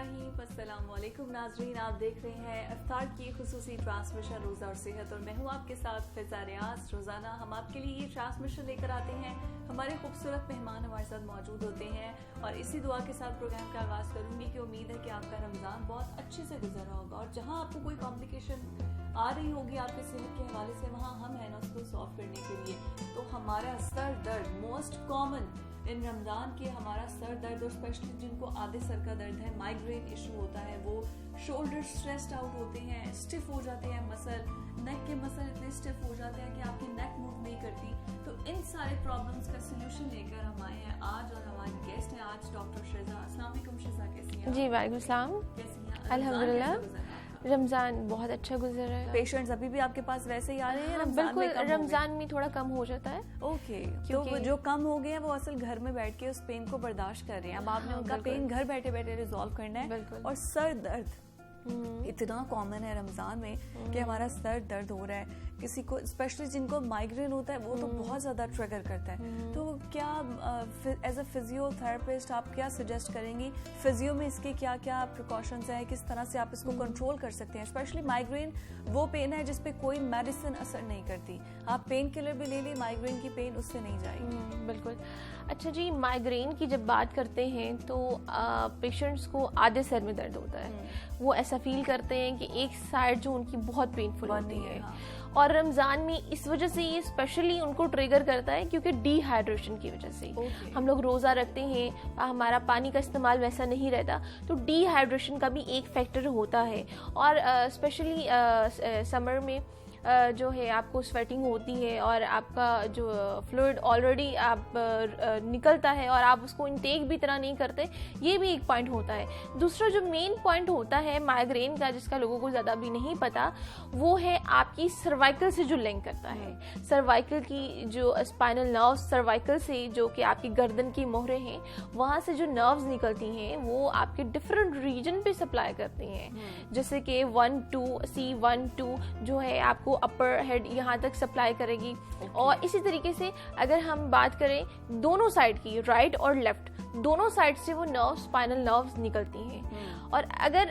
बिस्मिल्लाहिर्रहमानिर्रहीम। अस्सलामुअलैकुम नाज़रीन, आप देख रहे हैं इफ्तार की खुसूसी ट्रांसमिशन रोज़ा और सेहत और मैं हूँ आपके साथ फिजा रियाज। रोज़ाना हम आपके लिए ये ट्रांसमिशन लेकर आते हैं, हमारे खूबसूरत मेहमान हमारे साथ मौजूद होते हैं और इसी दुआ के साथ प्रोग्राम का आगाज़ करूँगी कि उम्मीद है कि आपका रमज़ान बहुत अच्छे से गुजर रहा होगा और जहाँ आपको कोई कॉम्प्लिकेशन आ रही होगी आपके सेहत के हवाले से, वहाँ हम हैं ना उसको सॉल्व करने के लिए। तो हमारा सर दर्द मोस्ट कॉमन इन रमज़ान के, हमारा सर दर्द और स्पेशली जिनको आधे सर का दर्द है, माइग्रेन इशू होता है, वो शोल्डर स्ट्रेस्ड आउट होते हैं, स्टिफ हो जाते हैं मसल, नेक के मसल इतने स्टिफ हो जाते हैं कि आपकी नेक मूव नहीं करती। तो इन सारे प्रॉब्लम्स का सोल्यूशन लेकर हम आए हैं आज और हमारी गेस्ट हैं आज डॉक्टर शिजा। अस्सलाम वालेकुम शिजा, कैसी हैं? जी वालेकुम सलाम। कैसी हैं? अल्हम्दुलिल्लाह रमज़ान बहुत अच्छा गुजर रहा है। पेशेंट्स अभी भी आपके पास वैसे ही आ रहे हैं? हाँ, बिल्कुल रमज़ान में थोड़ा कम हो जाता है। ओके, तो जो कम हो गए हैं वो असल घर में बैठ के उस पेन को बर्दाश्त कर रहे हैं। अब आपने उनका पेन घर बैठे बैठे रिजॉल्व करना है। और सर दर्द इतना कॉमन है रमजान में कि हमारा सर दर्द हो रहा है, किसी को स्पेशली जिनको माइग्रेन होता है वो तो बहुत ज्यादा ट्रिगर करता है। तो क्या एज अ फिजियोथेरेपिस्ट आप क्या सजेस्ट करेंगी? फिजियो में इसके क्या क्या प्रिकॉशंस हैं, किस तरह से आप इसको कंट्रोल कर सकते हैं? स्पेशली माइग्रेन वो पेन है जिसपे कोई मेडिसिन असर नहीं करती, आप पेन किलर भी ले ली, माइग्रेन की पेन उससे नहीं जाएगी। बिल्कुल। अच्छा जी, माइग्रेन की जब बात करते हैं तो पेशेंट्स को आधे सर में दर्द होता है। वो ऐसा फील करते हैं कि एक साइड जो उनकी बहुत पेनफुल होती है। और रमज़ान में इस वजह से ये स्पेशली उनको ट्रिगर करता है क्योंकि डिहाइड्रेशन की वजह से हम लोग रोज़ा रखते हैं, हमारा पानी का इस्तेमाल वैसा नहीं रहता, तो डिहाइड्रेशन का भी एक फैक्टर होता है। और स्पेशली समर में जो है आपको स्वेटिंग होती है और आपका जो फ्लूइड ऑलरेडी आप निकलता है और आप उसको इनटेक भी तरह नहीं करते, ये भी एक पॉइंट होता है। दूसरा जो मेन पॉइंट होता है माइग्रेन का, जिसका लोगों को ज़्यादा भी नहीं पता, वो है आपकी सर्वाइकल से जो लिंक करता है। सर्वाइकल की जो स्पाइनल नर्व, सर्वाइकल से जो कि आपकी गर्दन की मोहरें हैं, वहाँ से जो नर्व्स निकलती हैं वो आपके डिफरेंट रीजन पे सप्लाई करती हैं। जैसे कि 1-2 जो है आपको अपर हेड यहाँ तक सप्लाई करेगी। और इसी तरीके से अगर हम बात करें दोनों साइड की, राइट और लेफ्ट, दोनों साइड से वो नर्व, स्पाइनल नर्व्स निकलती हैं। और अगर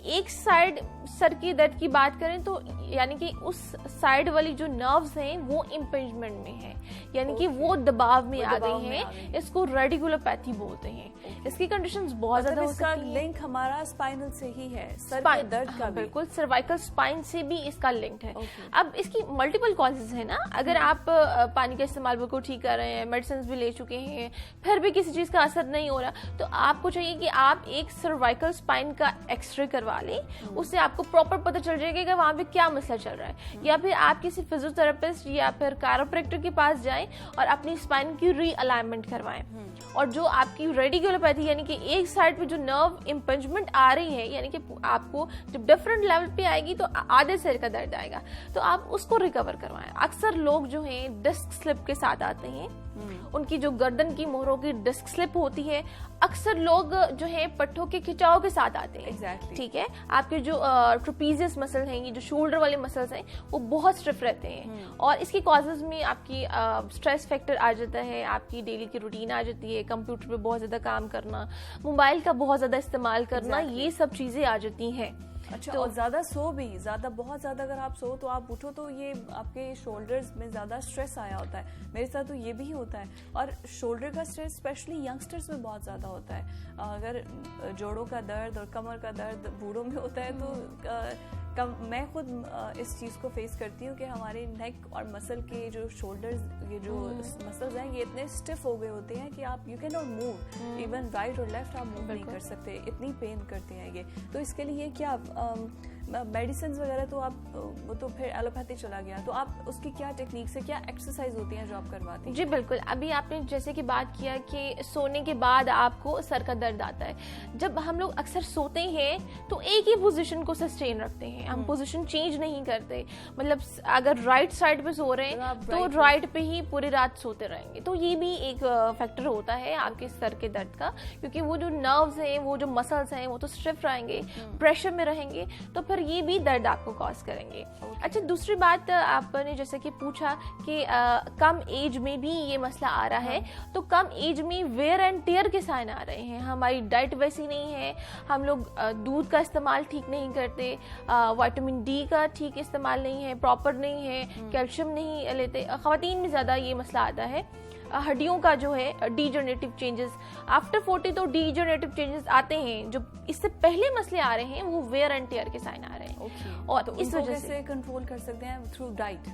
एक साइड सर की दर्द की बात करें तो यानी कि उस साइड वाली जो नर्व्स हैं वो इम्पेंजमेंट में है, यानी कि वो दबाव में आ गई हैं। इसको रेडिकुलोपैथी बोलते हैं। इसकी कंडीशंस बहुत ज्यादा हो सकती हैं। लिंक हमारा स्पाइनल से ही है, सर के दर्द का। बिल्कुल, सर्वाइकल स्पाइन से भी इसका लिंक है। अब इसकी मल्टीपल कॉजेज है ना। अगर आप पानी का इस्तेमाल बिल्कुल ठीक कर रहे हैं, मेडिसिन भी ले चुके हैं, फिर भी किसी चीज का असर नहीं हो रहा, तो आपको चाहिए कि आप एक सर्वाइकल स्पाइन का एक्सरे करवा लें। उससे आपको प्रॉपर पता चल जाएगा कि वहां पे क्या मसला चल रहा है। या फिर आप किसी फिजियोथेरेपिस्ट या फिर कायरोप्रैक्टर के पास जाएं और अपनी स्पाइन की रीअलाइनमेंट करवाएं। और जो आपकी रेडिकुलोपैथी यानी कि एक साइड पे जो नर्व इम्पेंजमेंट आ रही है, यानी कि आपको जब डिफरेंट लेवल पे आएगी तो आधे सिर का दर्द आएगा, तो आप उसको रिकवर करवाएं। अक्सर लोग जो हैं डिस्क स्लिप के साथ आते हैं, उनकी जो गर्दन की मोहरों की डिस्क स्लिप होती है। अक्सर लोग जो है पट्टों के खिंचाव के साथ आते हैं। ठीक है, आपके जो ट्रोपीजियस मसल हैं, ये जो शोल्डर वाले मसल्स हैं, वो बहुत स्टिफ रहते हैं। और इसकी कॉजेज में आपकी स्ट्रेस फैक्टर आ जाता है, आपकी डेली की रूटीन आ जाती है, कंप्यूटर पे बहुत ज्यादा काम करना, मोबाइल का बहुत ज्यादा इस्तेमाल करना, ये सब चीजें आ जाती हैं। अच्छा, और ज्यादा सो भी, बहुत ज्यादा अगर आप सो तो आप उठो तो ये आपके शोल्डर्स में ज्यादा स्ट्रेस आया होता है। मेरे साथ तो ये भी होता है। और शोल्डर का स्ट्रेस स्पेशली यंगस्टर्स में बहुत ज्यादा होता है। अगर जोड़ों का दर्द और कमर का दर्द बूढ़ों में होता है तो मैं खुद इस चीज़ को फेस करती हूँ कि हमारे नेक और मसल के जो शोल्डर्स, ये जो मसल्स हैं, ये इतने स्टिफ हो गए होते हैं कि आप you can not move, even right और लेफ्ट आप मूव नहीं कर सकते, इतनी पेन करते हैं ये। तो इसके लिए क्या मेडिसिन वगैरह तो आप, वो तो फिर एलोपैथी चला गया, तो आप उसकी क्या टेक्निक से, क्या एक्सरसाइज होती हैं जो आप करवाती हैं? जी बिल्कुल। अभी आपने जैसे कि बात किया कि सोने के बाद आपको सर का दर्द आता है। जब हम लोग अक्सर सोते हैं तो एक ही पोजीशन को सस्टेन रखते हैं, हम पोजीशन चेंज नहीं करते। मतलब अगर राइट साइड पे सो रहे हैं तो राइट पे ही पूरी रात सोते रहेंगे, तो ये भी एक फैक्टर होता है आपके सर के दर्द का, क्योंकि वो जो नर्व्स हैं, वो जो मसल्स हैं, वो तो स्टिफ रहेंगे, प्रेशर में रहेंगे, तो फिर ये भी दर्द आपको कॉज करेंगे। अच्छा, दूसरी बात आपने जैसे कि पूछा कि कम एज में भी ये मसला आ रहा है, तो कम एज में वेयर एंड टेयर के साइन आ रहे हैं। हमारी डाइट वैसी नहीं है, हम लोग दूध का इस्तेमाल ठीक नहीं करते, विटामिन डी का ठीक इस्तेमाल नहीं है, प्रॉपर नहीं है, कैल्शियम नहीं लेते। ख़वातीन में ज़्यादा ये मसला आता है। हड्डियों का जो है डीजनरेटिव चेंजेस आफ्टर 40, तो डीजनरेटिव चेंजेस आते हैं। जो इससे पहले मसले आ रहे हैं वो वेयर एंड टेयर के साइन आ रहे हैं। और तो इस वजह से कंट्रोल कर सकते हैं थ्रू डाइट।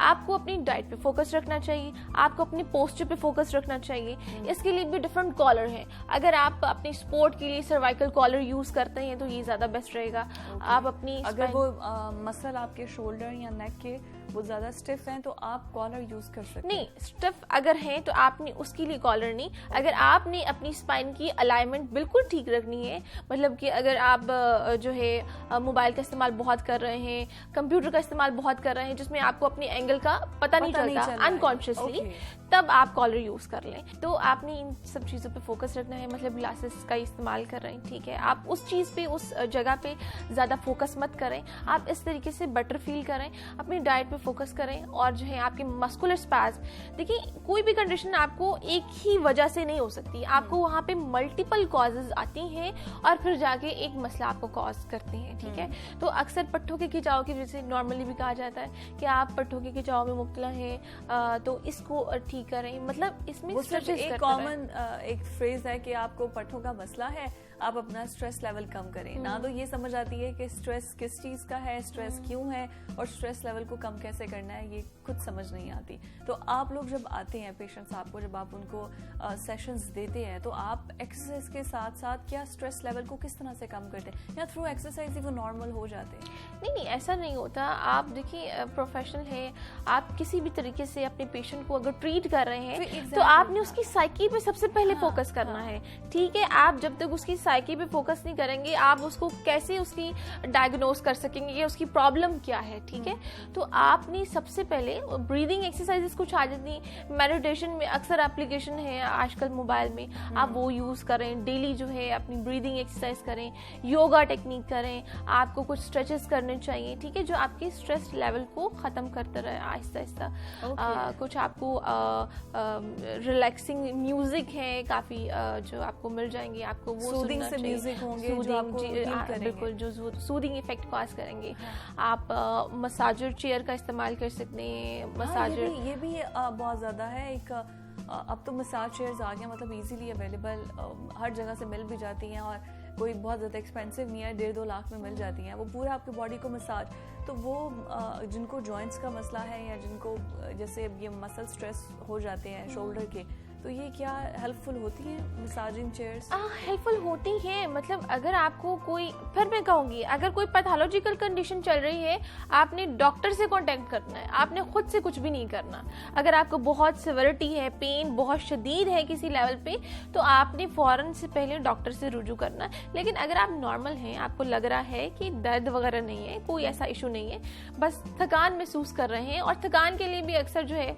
आपको अपनी डाइट पे फोकस रखना चाहिए, आपको अपने पोस्चर पे फोकस रखना चाहिए। इसके लिए भी डिफरेंट कॉलर हैं। अगर आप अपने स्पोर्ट के लिए सर्वाइकल कॉलर यूज करते हैं तो ये ज्यादा बेस्ट रहेगा। आप अपनी अगर वो मसल आपके शोल्डर या नेक के वो ज्यादा स्टिफ हैं तो आप कॉलर यूज कर सकते हैं। नहीं, स्टिफ अगर है तो आपने उसके लिए कॉलर नहीं। अगर आपने अपनी स्पाइन की अलाइनमेंट बिल्कुल ठीक रखनी है, मतलब कि अगर आप जो है मोबाइल का इस्तेमाल बहुत कर रहे हैं, कंप्यूटर का इस्तेमाल बहुत कर रहे हैं, जिसमें आपको अपने एंगल का पता नहीं चलता अनकॉन्शियसली, तब आप कॉलर यूज कर लें। तो आपने इन सब चीज़ों पे फोकस रखना है। मतलब ग्लासेस का इस्तेमाल कर रहे हैं, ठीक है, आप उस चीज़ पे, उस जगह पे ज़्यादा फोकस मत करें। आप इस तरीके से बेटर फील करें, अपनी डाइट पे फोकस करें। और जो है आपके मस्कुलर स्पैज़म, देखिए कोई भी कंडीशन आपको एक ही वजह से नहीं हो सकती, आपको वहाँ पे मल्टीपल कॉजेज आती हैं और फिर जाके एक मसला आपको कॉज करते हैं, ठीक है। तो अक्सर पट्टों के खिंचाव की वजह से नॉर्मली भी कहा जाता है कि आप पट्टों के खिंचाव में मुब्तला हैं, तो इसको ठीक करें। मतलब इसमें एक कॉमन एक फ्रेज है कि आपको पट्टों का मसला है, आप अपना स्ट्रेस लेवल कम करें। ना तो ये समझ आती है कि स्ट्रेस किस चीज का है, स्ट्रेस क्यों है, और स्ट्रेस लेवल को कम कैसे करना है, ये खुद समझ नहीं आती। तो आप लोग जब आते हैं पेशेंट्स आपको, जब आप उनको सेशंस देते हैं, तो आप एक्सरसाइज के साथ साथ क्या स्ट्रेस लेवल को किस तरह से कम करते हैं, या थ्रू एक्सरसाइज ही वो नॉर्मल हो जाते हैं? नहीं, ऐसा नहीं होता। आप देखिए प्रोफेशनल है, आप किसी भी तरीके से अपने पेशेंट को अगर ट्रीट कर रहे हैं तो आपने उसकी साइकी पे सबसे पहले फोकस करना है, ठीक है। आप जब तक उसकी साइकी पे फोकस नहीं करेंगे, आप उसको कैसे उसकी डायग्नोज कर सकेंगे या उसकी प्रॉब्लम क्या है, ठीक है। तो आपने सबसे पहले ब्रीदिंग एक्सरसाइजेस कुछ आ जाती, मेडिटेशन में अक्सर एप्लीकेशन है आजकल मोबाइल में, आप वो यूज करें। डेली जो है अपनी ब्रीदिंग एक्सरसाइज करें, योगा टेक्निक करें, आपको कुछ स्ट्रेचेस करने चाहिए, ठीक है, जो आपके स्ट्रेस लेवल को खत्म करते रहे आहिस्ता आहिस्ता। कुछ आपको रिलैक्सिंग म्यूजिक है काफी, जो आपको मिल जाएंगे, आपको वो सूदिंग से म्यूजिक होंगे जो आपको बिल्कुल जो सूदिंग इफेक्ट कॉज करेंगे। आप मसाजर चेयर का इस्तेमाल कर सकते हैं। मसाजर ये भी बहुत ज्यादा है। एक अब तो मसाज चेयर्स आ गए, मतलब इजीली अवेलेबल, हर जगह से मिल भी जाती हैं और कोई बहुत ज़्यादा एक्सपेंसिव नहीं है, 1.5-2 लाख में मिल जाती हैं। वो पूरा आपकी बॉडी को मसाज, तो वो जिनको जॉइंट्स का मसला है या जिनको जैसे ये मसल स्ट्रेस हो जाते हैं शोल्डर के, तो ये क्या हेल्पफुल होती हैं मसाजिंग चेयर्स? हेल्पफुल होती हैं। मतलब अगर आपको कोई, फिर मैं कहूँगी, अगर कोई पैथोलॉजिकल कंडीशन चल रही है, आपने डॉक्टर से कांटेक्ट करना है, आपने खुद से कुछ भी नहीं करना। अगर आपको बहुत सिविरिटी है, पेन बहुत शदीद है किसी लेवल पे, तो आपने फौरन से पहले डॉक्टर से रुजू करना। लेकिन अगर आप नॉर्मल हैं, आपको लग रहा है कि दर्द वगैरह नहीं है, कोई ऐसा इशू नहीं है, बस थकान महसूस कर रहे हैं, और थकान के लिए भी अक्सर जो है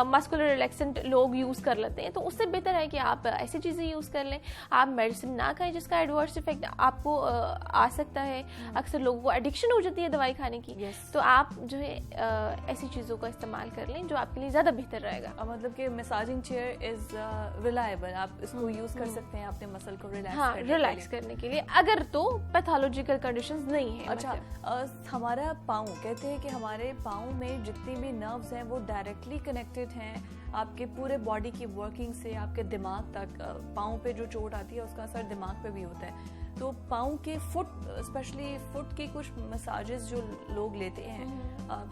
मस्कुलर रिलैक्सेंट लोग यूज़ कर लेते हैं, तो उससे बेहतर है कि आप ऐसी चीज़ें यूज़ कर लें। आप मेडिसिन ना खाएं जिसका एडवर्स इफेक्ट आपको आ सकता है। अक्सर लोगों को एडिक्शन हो जाती है दवाई खाने की, तो आप जो है ऐसी चीज़ों का इस्तेमाल कर लें जो आपके लिए ज़्यादा बेहतर रहेगा। मतलब कि मसाजिंग चेयर इज रिलायबल, आप इसको यूज़ कर सकते हैं अपने मसल को रिलैक्स करने के लिए, अगर तो पैथोलॉजिकल कंडीशंस नहीं है। अच्छा, हमारा पाँव, कहते हैं कि हमारे पाँव में जितनी भी नर्व्स हैं वो डायरेक्टली कनेक्टेड हैं आपके पूरे बॉडी की वर्किंग से आपके दिमाग तक। पाँव पे जो चोट आती है उसका असर दिमाग पे भी होता है। तो पाँव के फुट, स्पेशली फुट की कुछ मसाजेस जो लोग लेते हैं,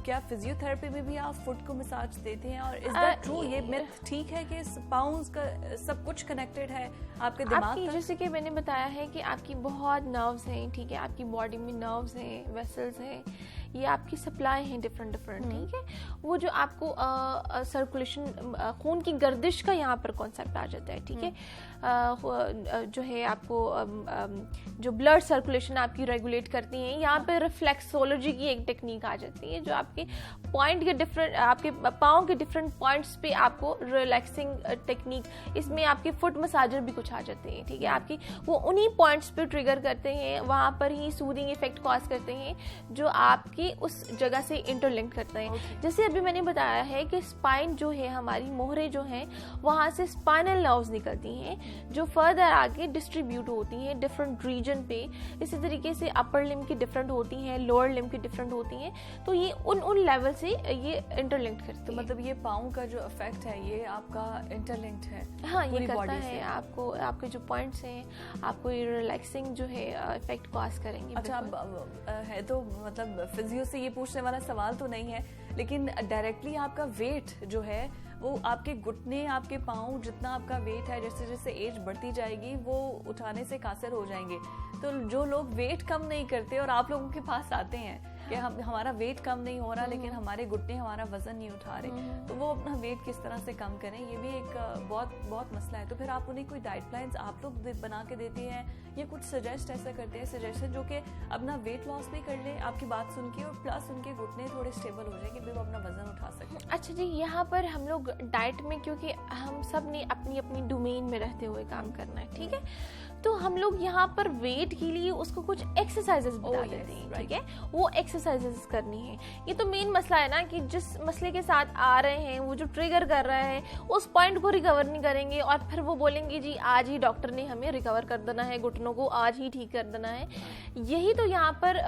क्या फिजियोथेरेपी में भी आप फुट को मसाज देते हैं? और इज दैट ट्रू? ये मिथ ठीक है कि पाँव का सब कुछ कनेक्टेड है आपके दिमाग तक? जैसे कि मैंने बताया है कि आपकी बहुत नर्व्स हैं, ठीक है, आपकी बॉडी में नर्व्स हैं, वेसल्स हैं, ये आपकी सप्लाई हैं डिफरेंट, ठीक है। वो जो आपको सर्कुलेशन, खून की गर्दिश का यहाँ पर कॉन्सेप्ट आ जाता है, ठीक है। जो है आपको जो ब्लड सर्कुलेशन आपकी रेगुलेट करती हैं, यहाँ पे रिफ्लेक्सोलॉजी की एक टेक्निक आ जाती है जो आपके पॉइंट के डिफरेंट, आपके पाँव के डिफरेंट पॉइंट्स पे आपको रिलैक्सिंग टेक्निक, इसमें आपके फुट मसाजर भी कुछ आ जाते हैं, ठीक है। आपकी वो उन्हीं पॉइंट्स पे ट्रिगर करते हैं, वहाँ पर ही सूदिंग इफेक्ट कॉज करते हैं जो आपकी उस जगह से इंटरलिंक करते हैं। जैसे अभी मैंने बताया है कि स्पाइन जो है, हमारी मोहरे जो हैं, वहाँ से स्पाइनल नर्व्स निकलती हैं जो फर्दर आगे डिस्ट्रीब्यूट होती हैं डिफरेंट रीजन पे। इसी तरीके से अपर लिम्ब की डिफरेंट होती हैं, लोअर लिम्ब की डिफरेंट होती हैं, तो ये उन लेवल से ये इंटरलिंक्ड करती है। मतलब ये पाँव का जो इफेक्ट है ये आपका इंटरलिंक्ड है। हाँ, ये करता है आपको, आपके जो पॉइंट्स हैं आपको ये रिलैक्सिंग जो है इफेक्ट कॉज करेंगे। अच्छा, है तो मतलब फिजियो से ये पूछने वाला सवाल तो नहीं है, लेकिन डायरेक्टली आपका वेट जो है वो आपके घुटने, आपके पाँव, जितना आपका वेट है, जैसे जैसे एज बढ़ती जाएगी वो उठाने से कासिर हो जाएंगे। तो जो लोग वेट कम नहीं करते और आप लोगों के पास आते हैं कि हमारा वेट कम नहीं हो रहा लेकिन हमारे घुटने हमारा वजन नहीं उठा रहे, तो वो अपना वेट किस तरह से कम करें, ये भी एक बहुत मसला है। तो फिर आप उन्हें कोई डाइट प्लान्स आप लोग बना के देते हैं या कुछ सजेस्ट ऐसा करते हैं, सजेशन जो कि अपना वेट लॉस भी कर ले आपकी बात सुन के, और प्लस उनके घुटने थोड़े स्टेबल हो जाए कि वो अपना वजन उठा सके? अच्छा जी, यहाँ पर हम लोग डाइट में, क्योंकि हम सब ने अपनी अपनी डोमेन में रहते हुए काम करना है, ठीक है, तो हम लोग यहाँ पर वेट के लिए उसको कुछ एक्सरसाइजेस बता देते हैं, ठीक है। वो एक्सरसाइजेस करनी है। ये तो मेन मसला है ना कि जिस मसले के साथ आ रहे हैं, वो जो ट्रिगर कर रहा है, उस पॉइंट को रिकवर नहीं करेंगे और फिर वो बोलेंगे जी आज ही डॉक्टर ने हमें रिकवर कर देना है, घुटनों को आज ही ठीक कर देना है। यही तो यहाँ पर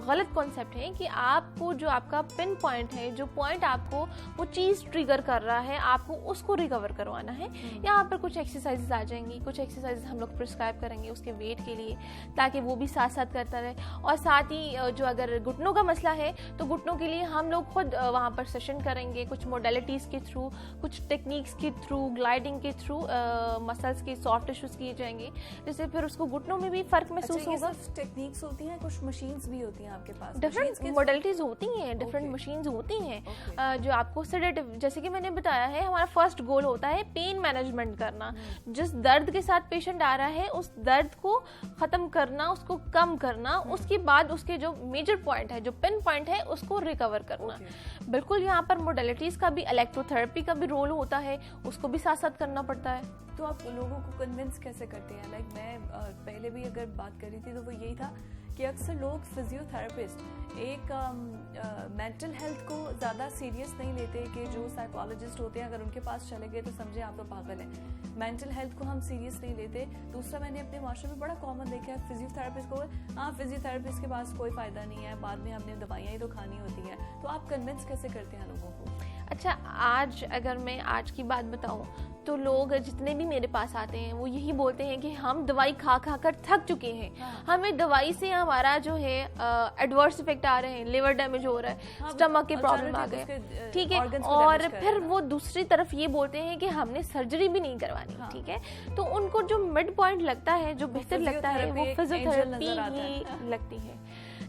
गलत कॉन्सेप्ट है कि आपको जो आपका पिन पॉइंट है, जो पॉइंट आपको वो चीज़ ट्रिगर कर रहा है, आपको उसको रिकवर करवाना है। यहाँ पर कुछ एक्सरसाइजेस आ जाएंगी, कुछ एक्सरसाइजेस हम लोग प्रिस्क्राइब करेंगे उसके वेट के लिए, ताकि वो भी साथ साथ करता रहे। और साथ ही जो अगर घुटनों का मसला है तो घुटनों के लिए हम लोग खुद वहाँ पर सेशन करेंगे, कुछ मोडेलिटीज़ के थ्रू, कुछ टेक्निक्स के थ्रू, ग्लाइडिंग के थ्रू मसल्स के सॉफ्ट टिश्यूज किए जाएंगे, जिससे फिर उसको घुटनों में भी फर्क महसूस होगा। टेक्निक्स होती हैं, कुछ मशीन्स भी होती हैं आपके पास? डिफरेंट मोडेलिटीज होती हैं, डिफरेंट मशीन्स होती हैं जो आपको सेडेटिव, जैसे कि मैंने बताया है, हमारा फर्स्ट गोल होता है पेन मैनेजमेंट करना। जिस दर्द के साथ पेशेंट आ रहा है उस दर्द को खत्म करना, उसको कम करना, उसके बाद उसके जो मेजर पॉइंट है, जो पिन पॉइंट है, उसको रिकवर करना। बिल्कुल, यहाँ पर मोडेलिटीज का भी, इलेक्ट्रोथेरेपी का भी रोल होता है, उसको भी साथ साथ करना पड़ता है। तो आप लोगों को कन्विंस कैसे करते हैं? लाइक मैं पहले भी अगर बात करी थी तो वो यही था कि अक्सर लोग फिजियोथेरेपिस्ट एक मेंटल हेल्थ को ज़्यादा सीरियस नहीं लेते, कि जो साइकोलॉजिस्ट होते हैं अगर उनके पास चले गए तो समझे आप तो पागल हैं। मेंटल हेल्थ को हम सीरियस नहीं लेते। दूसरा, मैंने अपने माशरे में बड़ा कॉमन देखा है, फिजियोथेरेपिस्ट को, हाँ फिजियोथेरेपिस्ट के पास कोई फ़ायदा नहीं है, बाद में हमने दवाइयाँ ही तो खानी होती हैं। तो आप कन्विंस कैसे करते हैं लोगों को? अच्छा, आज अगर मैं आज की बात बताऊं तो लोग जितने भी मेरे पास आते हैं वो यही बोलते हैं कि हम दवाई खा खा कर थक चुके हैं, हमें दवाई से हमारा जो है एडवर्स इफेक्ट आ रहे हैं, लिवर डैमेज हो रहा है, स्टमक के प्रॉब्लम आ गए, ठीक है, और फिर वो दूसरी तरफ ये बोलते हैं कि हमने सर्जरी भी नहीं करवानी, ठीक है। तो उनको जो मिड पॉइंट लगता है, जो बेहतर लगता है, वो फिजियोथेरेपी ही लगती है।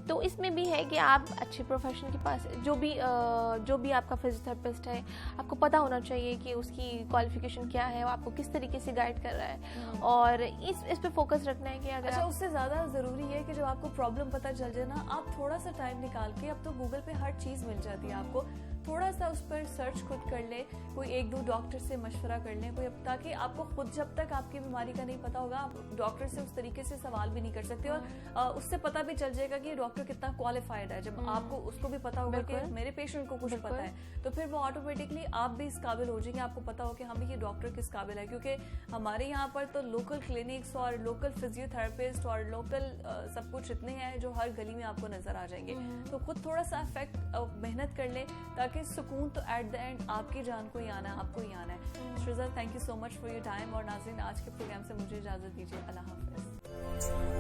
तो इसमें भी है कि आप अच्छे प्रोफेशन के पास, जो भी आपका फिजियोथेरेपिस्ट है, आपको पता होना चाहिए कि उसकी क्वालिफिकेशन क्या है, वो आपको किस तरीके से गाइड कर रहा है, और इस पे फोकस रखना है कि अगर अच्छा, उससे ज़्यादा ज़रूरी है कि जब आपको प्रॉब्लम पता चल जाए ना, आप थोड़ा सा टाइम निकाल के, अब तो गूगल पे हर चीज़ मिल जाती है आपको, थोड़ा सा उस पर सर्च खुद कर ले, कोई एक दो डॉक्टर से मशवरा कर लें, कोई, ताकि आपको खुद, जब तक आपकी बीमारी का नहीं पता होगा, आप डॉक्टर से उस तरीके से सवाल भी नहीं कर सकते, और उससे पता भी चल जाएगा कि डॉक्टर कितना क्वालिफाइड है। जब आपको उसको भी पता होगा कि मेरे पेशेंट को कुछ पता है, तो फिर वो ऑटोमेटिकली आप भी इस काबिल हो जाएंगे, आपको पता हो कि हमें ये डॉक्टर किस काबिल है। क्योंकि हमारे यहाँ पर तो लोकल क्लिनिक्स और लोकल फिजियोथेरेपिस्ट और लोकल सब कुछ इतने हैं जो हर गली में आपको नजर आ जाएंगे। तो खुद थोड़ा सा मेहनत कर ले, ताकि सुकून तो एट द एंड आपकी जान को ही आना है, आपको ही आना है। Sreeja, thank you so much for your time. और नाज़रीन, आज के प्रोग्राम से मुझे इजाजत दीजिए। अल्लाह हाफिज।